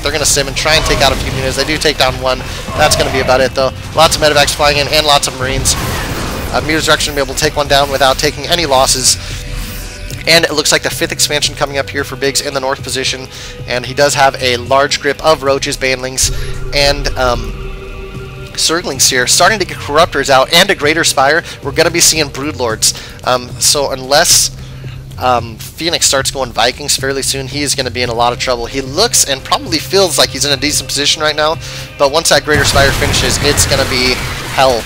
They're going to sim and try and take out a few mutas. They do take down one. That's going to be about it, though. Lots of medevacs flying in and lots of Marines. Mutas are actually going to be able to take one down without taking any losses. And it looks like the 5th expansion coming up here for biGs in the north position. And he does have a large grip of roaches, banelings, and Zerglings here. Starting to get Corruptors out and a Greater Spire. We're going to be seeing Broodlords. So unless Fenix starts going Vikings fairly soon, he is going to be in a lot of trouble. He looks and probably feels like he's in a decent position right now. But once that Greater Spire finishes, it's going to be hell.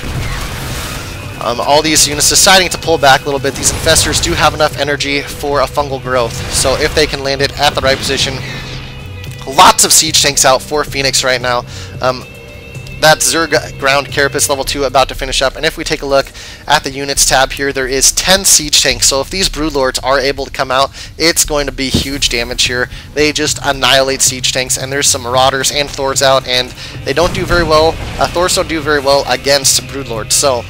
All these units deciding to pull back a little bit. These Infestors do have enough energy for a fungal growth. So if they can land it at the right position, lots of siege tanks out for Fenix right now. That Zerg ground carapace level 2 about to finish up. And if we take a look at the units tab here, there is 10 siege tanks. So if these Broodlords are able to come out, it's going to be huge damage here. They just annihilate siege tanks. And there's some Marauders and Thors out, and they don't do very well. Thors don't do very well against Broodlords. So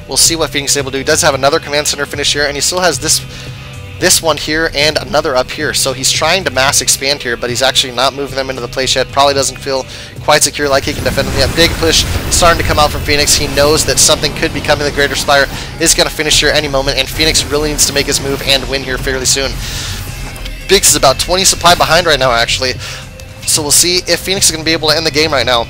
we'll see what Fenix is able to do. He does have another command center finish here, and he still has this one here and another up here. So he's trying to mass expand here, but he's actually not moving them into the place yet. Probably doesn't feel quite secure like he can defend them yet. Big push starting to come out from Fenix. He knows that something could be coming. The Greater Spire is going to finish here any moment, and Fenix really needs to make his move and win here fairly soon. biGs is about 20 supply behind right now, actually. So we'll see if Fenix is going to be able to end the game right now.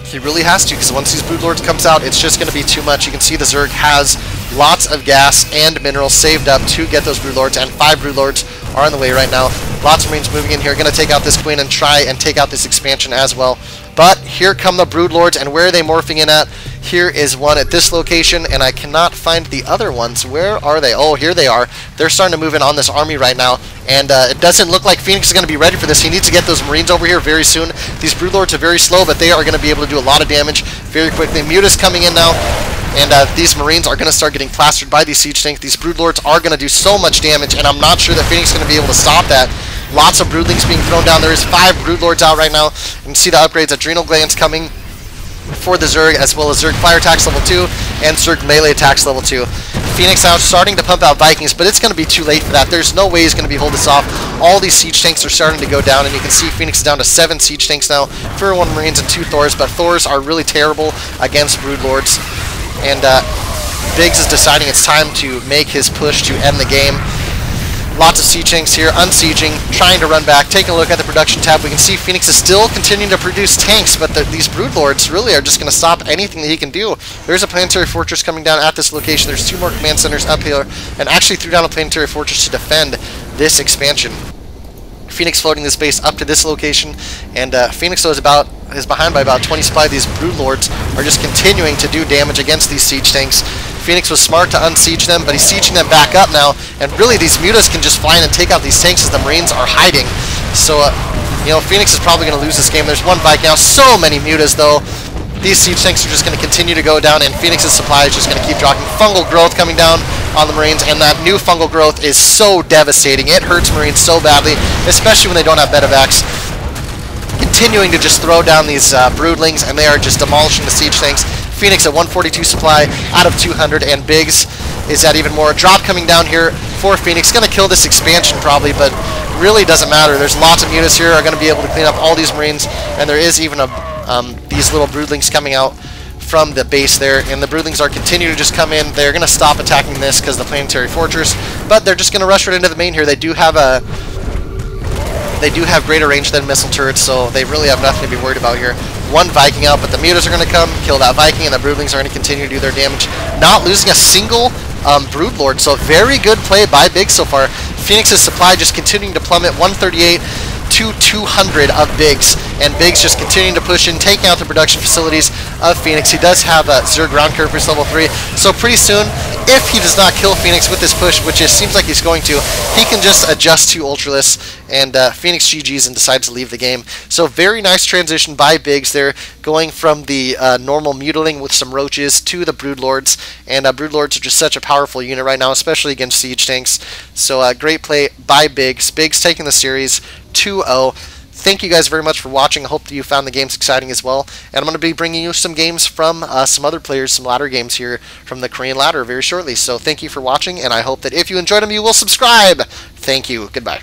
He really has to, because once these Broodlords comes out, it's just going to be too much. You can see the Zerg has lots of gas and minerals saved up to get those Broodlords, and 5 Broodlords are on the way right now. Lots of Marines moving in here, going to take out this Queen and try and take out this expansion as well. But here come the Broodlords, and where are they morphing in at? Here is one at this location, and I cannot find the other ones. Where are they? Oh, here they are. They're starting to move in on this army right now, and it doesn't look like Fenix is going to be ready for this. He needs to get those Marines over here very soon. These Broodlords are very slow, but they are going to be able to do a lot of damage very quickly. Mutas coming in now, and these Marines are going to start getting plastered by these siege tanks. These Broodlords are going to do so much damage, and I'm not sure that Fenix is going to be able to stop that. Lots of Broodlings being thrown down. There is 5 Broodlords out right now. You can see the upgrades, Adrenal Glands coming for the Zerg, as well as Zerg Fire Attacks level 2 and Zerg Melee Attacks level 2. Fenix now starting to pump out Vikings, but it's going to be too late for that. There's no way he's going to be hold this off. All these siege tanks are starting to go down, and you can see Fenix is down to 7 siege tanks now, 41 Marines and 2 Thors, but Thors are really terrible against Broodlords. And biGs is deciding it's time to make his push to end the game. Lots of siege tanks here, unsieging, trying to run back. Taking a look at the production tab, we can see Fenix is still continuing to produce tanks, but these Broodlords really are just going to stop anything that he can do. There's a planetary fortress coming down at this location. There's 2 more command centers up here, and actually threw down a planetary fortress to defend this expansion. Fenix floating this base up to this location, and Fenix though is behind by about 20 supply. These Broodlords are just continuing to do damage against these siege tanks. Fenix was smart to unsiege them, but he's sieging them back up now, and really these mutas can just fly in and take out these tanks as the Marines are hiding. So, you know, Fenix is probably going to lose this game. There's 1 Viking now. So many mutas, though. These siege tanks are just going to continue to go down, and Fenix's supply is just going to keep dropping. Fungal growth coming down on the Marines, and that new fungal growth is so devastating. It hurts Marines so badly, especially when they don't have medevacs. Continuing to just throw down these Broodlings, and they are just demolishing the siege tanks. Fenix at 142 supply out of 200, and biGs is at even more. Drop coming down here for Fenix. Going to kill this expansion probably, but really doesn't matter. There's lots of mutas here are going to be able to clean up all these Marines, and there is even these little Broodlings coming out from the base there, and the Broodlings are continuing to just come in. They're going to stop attacking this because of the planetary fortress, but they're just going to rush right into the main here. They do have greater range than missile turrets, so they really have nothing to be worried about here. 1 Viking out, but the mutas are going to come, kill that Viking, and the Broodlings are going to continue to do their damage. Not losing a single Broodlord, so very good play by biGs so far. Fenix's supply just continuing to plummet, 138 to 200 of biGs, and biGs just continuing to push in, taking out the production facilities of Fenix. He does have a Zerg ground carapace level 3, so pretty soon, if he does not kill Fenix with this push, which it seems like he's going to, he can just adjust to Ultralisk, and Fenix GG's and decides to leave the game. So very nice transition by biGs there, going from the normal mutiling with some roaches to the Broodlords, and Broodlords are just such a powerful unit right now, especially against siege tanks. So great play by biGs. biGs taking the series 2-0. Thank you guys very much for watching. I hope that you found the games exciting as well. And I'm going to be bringing you some games from some other players, some ladder games here from the Korean ladder very shortly. So thank you for watching, and I hope that if you enjoyed them, you will subscribe. Thank you. Goodbye.